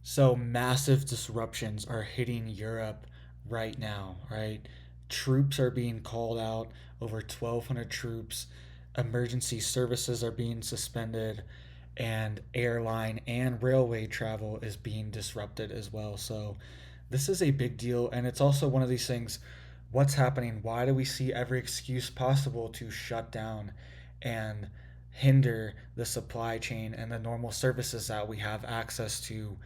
So massive disruptions are hitting Europe right now, right? Troops are being called out, over 1,200 troops. Emergency services are being suspended, and airline and railway travel is being disrupted as well. So this is a big deal, and it's also one of these things. What's happening? Why do we see every excuse possible to shut down and hinder the supply chain and the normal services that we have access to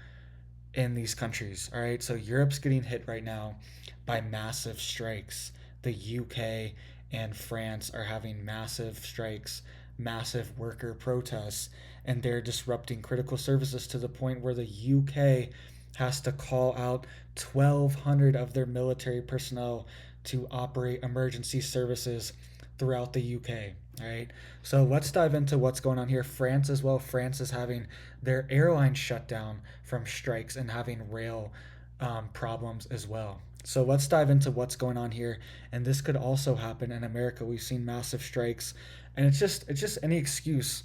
in these countries? All right, so Europe's getting hit right now by massive strikes. The UK and France are having massive strikes, massive worker protests, and they're disrupting critical services to the point where the UK has to call out 1,200 of their military personnel to operate emergency services throughout the UK. All right. So let's dive into what's going on here. France as well. France is having their airline shut down from strikes and having rail problems as well. So let's dive into what's going on here. And this could also happen in America. We've seen massive strikes, and it's just any excuse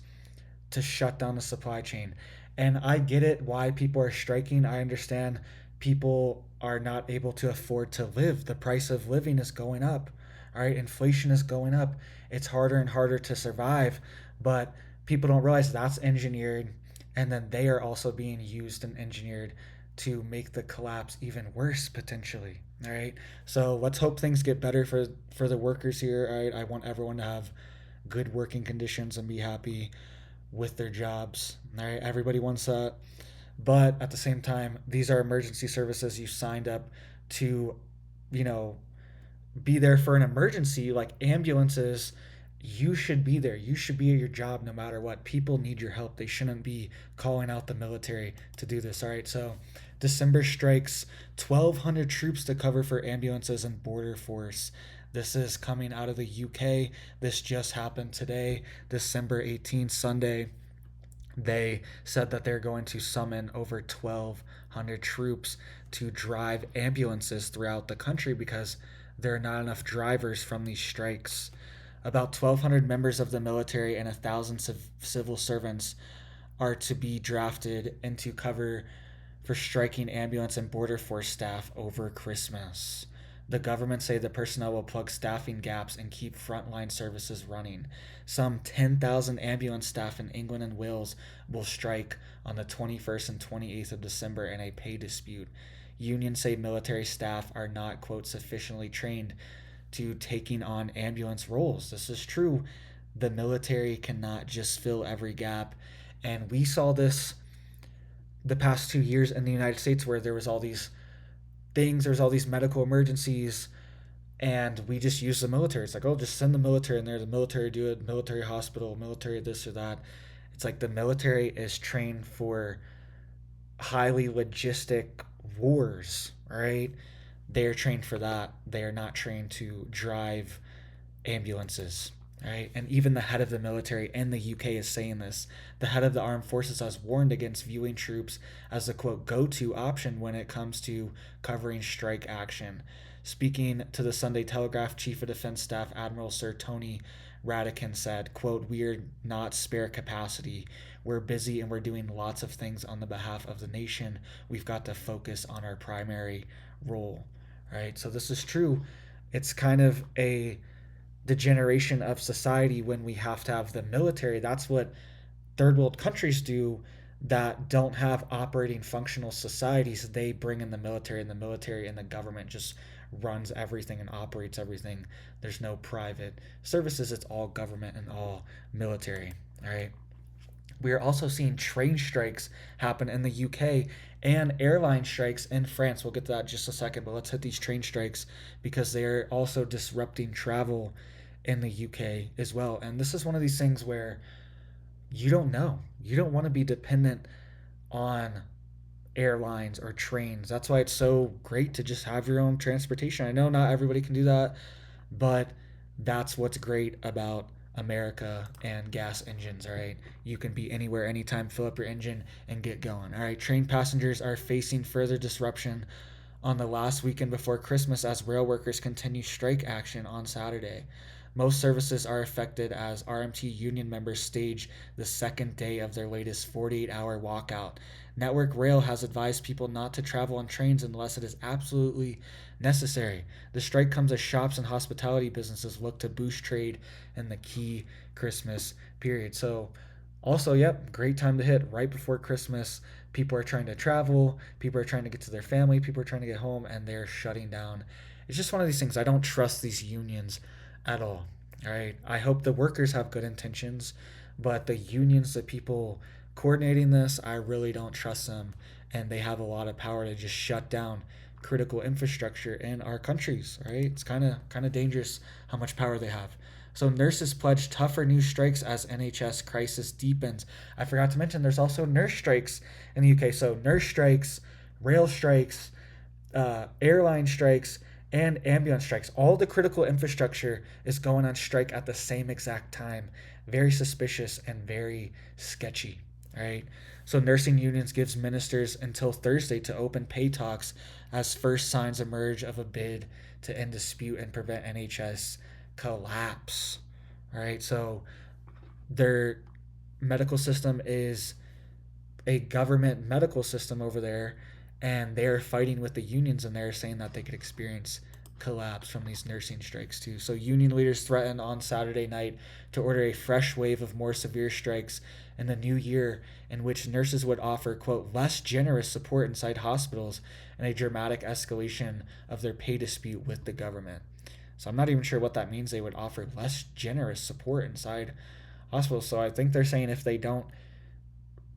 to shut down the supply chain. And I get it why people are striking. I understand people are not able to afford to live. The price of living is going up. All right, inflation is going up. It's harder and harder to survive, but people don't realize that's engineered, and then they are also being used and engineered to make the collapse even worse potentially. All right, so let's hope things get better for the workers here. All right, I want everyone to have good working conditions and be happy with their jobs. All right, everybody wants that. But at the same time, these are emergency services. You signed up to, you know, be there for an emergency like ambulances. You should be there. You should be at your job no matter what. People need your help. They shouldn't be calling out the military to do this. All right, so December strikes 1,200 troops to cover for ambulances and border force. This is coming out of the UK. This just happened today, December 18th, Sunday. They said that they're going to summon over 1,200 troops to drive ambulances throughout the country because there are not enough drivers from these strikes. About 1,200 members of the military and 1,000 civil servants are to be drafted into cover for striking ambulance and border force staff over Christmas. The government say the personnel will plug staffing gaps and keep frontline services running. Some 10,000 ambulance staff in England and Wales will strike on the 21st and 28th of December in a pay dispute. Unions say military staff are not, quote, sufficiently trained to taking on ambulance roles. This is true. The military cannot just fill every gap. And we saw this the past 2 years in the United States where there was all these things, there's all these medical emergencies, and we just use the military. It's like, oh, just send the military in there. The military do it. Military hospital, military this or that. It's like the military is trained for highly logistic wars, right? They're trained for that. They are not trained to drive ambulances, right? And even the head of the military in the UK is saying this. The head of the armed forces has warned against viewing troops as the quote go to option when it comes to covering strike action. Speaking to the Sunday Telegraph, Chief of Defense Staff Admiral Sir Tony Radakin said, quote, we are not spare capacity. We're busy and we're doing lots of things on the behalf of the nation. We've got to focus on our primary role, right? So this is true. It's kind of a degeneration of society when we have to have the military. That's what third world countries do that don't have operating functional societies. They bring in the military, and the military and the government just runs everything and operates everything. There's no private services. It's all government and all military. All right. We are also seeing train strikes happen in the UK and airline strikes in France. We'll get to that in just a second, but let's hit these train strikes because they are also disrupting travel in the UK as well. And this is one of these things where you don't know. You don't want to be dependent on airlines or trains. That's why it's so great to just have your own transportation. I know not everybody can do that, but that's what's great about America and gas engines. All right, you can be anywhere, anytime, fill up your engine and get going. All right, train passengers are facing further disruption on the last weekend before Christmas as rail workers continue strike action on Saturday. Most services are affected as RMT union members stage the second day of their latest 48-hour walkout. Network Rail has advised people not to travel on trains unless it is absolutely necessary. The strike comes as shops and hospitality businesses look to boost trade in the key Christmas period. So, also, yep, great time to hit right before Christmas. People are trying to travel, people are trying to get to their family, people are trying to get home, and they're shutting down. It's just one of these things. I don't trust these unions at all. All right. I hope the workers have good intentions, but the unions, the people coordinating this, I really don't trust them. And they have a lot of power to just shut down critical infrastructure in our countries, right? It's kind of dangerous how much power they have. So nurses pledge tougher new strikes as NHS crisis deepens. I forgot to mention there's also nurse strikes in the UK. So nurse strikes, rail strikes, airline strikes, and ambulance strikes. All the critical infrastructure is going on strike at the same exact time. Very suspicious and very sketchy. All right. So nursing unions gives ministers until Thursday to open pay talks as first signs emerge of a bid to end dispute and prevent NHS collapse. All right. So their medical system is a government medical system over there, and they're fighting with the unions, and they're saying that they could experience collapse from these nursing strikes too. So union leaders threatened on Saturday night to order a fresh wave of more severe strikes in the new year, in which nurses would offer, quote, less generous support inside hospitals and a dramatic escalation of their pay dispute with the government. So I'm not even sure what that means. They would offer less generous support inside hospitals. So I think they're saying if they don't,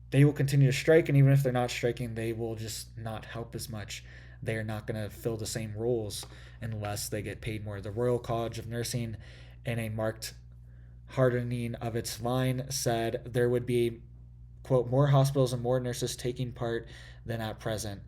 they will continue to strike, and even if they're not striking, they will just not help as much. They are not going to fill the same roles unless they get paid more. The Royal College of Nursing, in a marked hardening of its line, said there would be, quote, more hospitals and more nurses taking part than at present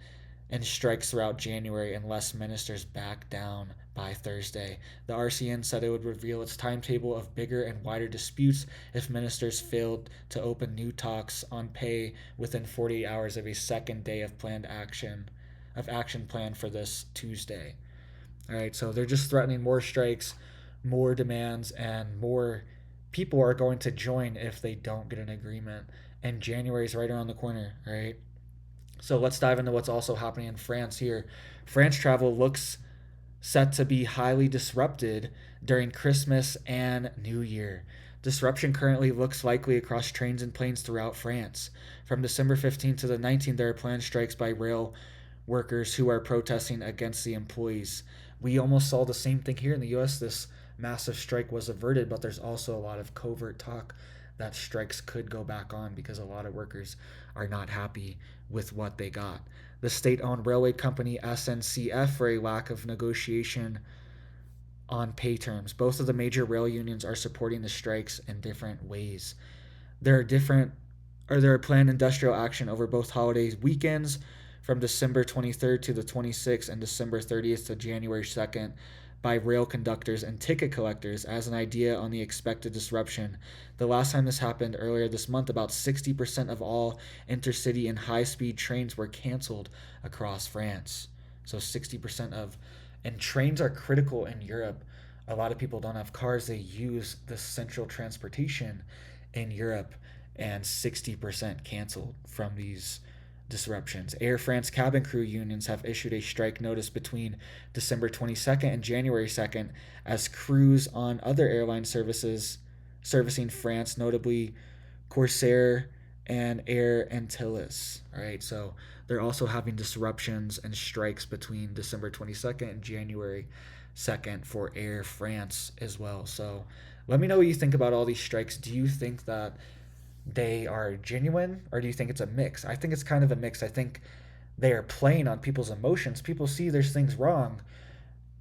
in strikes throughout January unless ministers back down by Thursday. The RCN said it would reveal its timetable of bigger and wider disputes if ministers failed to open new talks on pay within 48 hours of a second day of planned action planned for this Tuesday. All right, so they're just threatening more strikes, more demands, and more people are going to join if they don't get an agreement. And January is right around the corner, right? So let's dive into what's also happening in France here. France travel looks set to be highly disrupted during Christmas and New Year. Disruption currently looks likely across trains and planes throughout France. From December 15th to the 19th, there are planned strikes by rail workers who are protesting against the employees. We almost saw the same thing here in the US. This massive strike was averted, but there's also a lot of covert talk that strikes could go back on because a lot of workers are not happy with what they got. The state owned railway company SNCF for a lack of negotiation on pay terms. Both of the major rail unions are supporting the strikes in different ways. There are planned industrial action over both holidays weekends from December 23rd to the 26th and December 30th to January 2nd by rail conductors and ticket collectors as an idea on the expected disruption. The last time this happened earlier this month, about 60% of all intercity and high speed trains were canceled across France. So 60% of, and trains are critical in Europe. A lot of people don't have cars, they use the central transportation in Europe, and 60% canceled from these disruptions. Air France cabin crew unions have issued a strike notice between December 22nd and January 2nd as crews on other airline services servicing France, notably Corsair and Air Antilles. All right, so they're also having disruptions and strikes between December 22nd and January 2nd for Air France as well. So let me know what you think about all these strikes. Do you think that they are genuine, or do you think it's a mix? I think it's kind of a mix. I think they are playing on people's emotions. People see there's things wrong,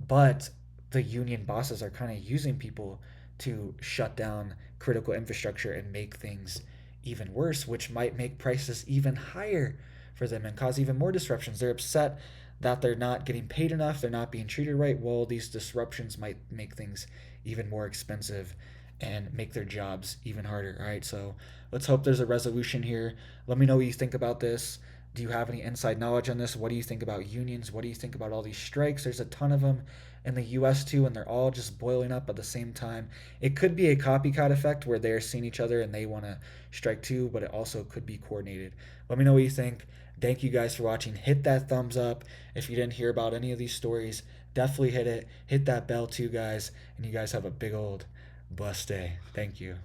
but the union bosses are kind of using people to shut down critical infrastructure and make things even worse, which might make prices even higher for them and cause even more disruptions. They're upset that they're not getting paid enough, they're not being treated right. Well, these disruptions might make things even more expensive and make their jobs even harder. All right, so let's hope there's a resolution here. Let me know what you think about this. Do you have any inside knowledge on this? What do you think about unions? What do you think about all these strikes? There's a ton of them in the US too, and they're all just boiling up at the same time. It could be a copycat effect where they're seeing each other and they want to strike too, but it also could be coordinated. Let me know what you think. Thank you guys for watching. Hit that thumbs up. If you didn't hear about any of these stories, definitely hit it. Hit that bell too, guys. And you guys have a big old blessed day. Thank you.